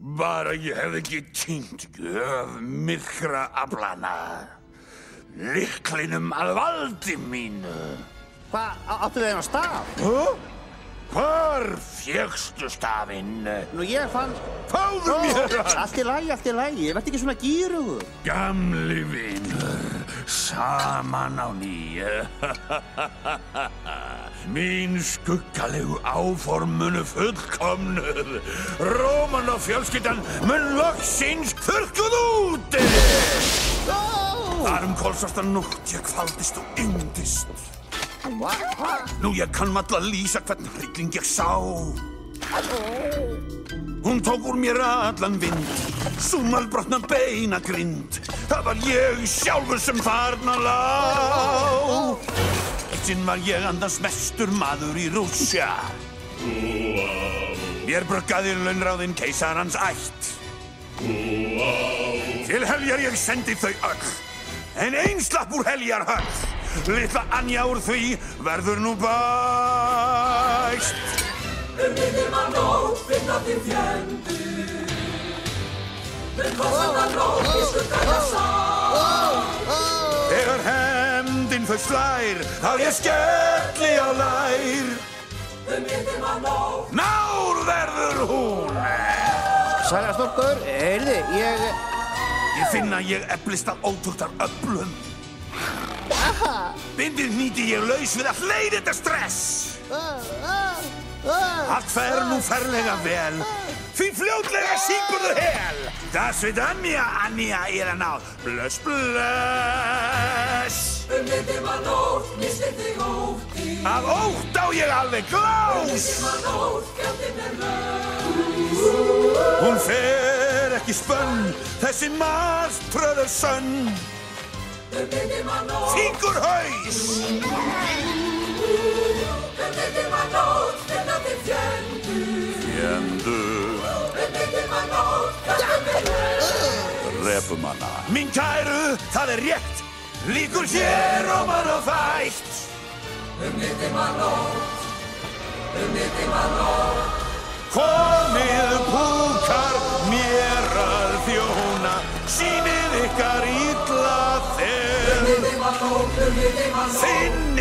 Bara ég hefði ekki týnt gjöf myrkra aflana. Lyklinum að valdi mínu. Hvað, áttu þið hennar staf? Hvar fékkstu stafinn? Nú ég fann... Fáðu mér hann! Allt í lagi, vertu ekki svona gírugur. Gamli vinur, saman á ný. Mín skuggalegu áform munu fullkomnuð. Róman og fjölskyldan mun loksins þurrkuð út. Þar kolsasta nótt ég kvaldist og yndist. Nú ég kann varla lýsa hvern hrylling ég sá. Hún tók úr mér allan vind, súmalbrotna beinagrind. Það var ég sjálfur sem þarna lá. Eitt sinn var ég andans mestur maður í Rússja. Mér bruggaði launráðinn keisarans ætt. Til heljar ég sendi þau öll, en ein slapp úr heljarhöll. Litla Anja úr því verður nú bæst. Miðjum að nótt finna þín fjöndu. Kossanda nótt í skugganna sá. Þegar hefndin þau slær, þá ég skelli á lær. Miðjum að nótt. Nár verður hún. Sæla stúlkur, heyrðu, Ég finn að ég eflist af ótrúktar öflum. Bindið nýti ég laus við að hleyra þetta stress. Allt fer nú ferlega vel, því fljótlega sýpur þau hel. Það svitanja, Anja, að ná. Bless, bless. Miðjum að nótt mistir þig ótti. Af ótt á ég alveg glás. Miðjum að nótt gjaldinn laus. Hún fer ekki spönn, þessi martröður sönn. Miðjum að nótt. Fingur haus. Miðjum að nótt finna þín fjöndu. Fjöndu. Miðjum að nótt gjaldinn laus. Repum hana. Mín kæru, það rétt. Líkur hér og mann á fætt. Miðjum að nótt. Miðjum að nótt. Komið púkar mér að þjóna, sýnið ykkar illa þér. Miðjum að nótt. Þinn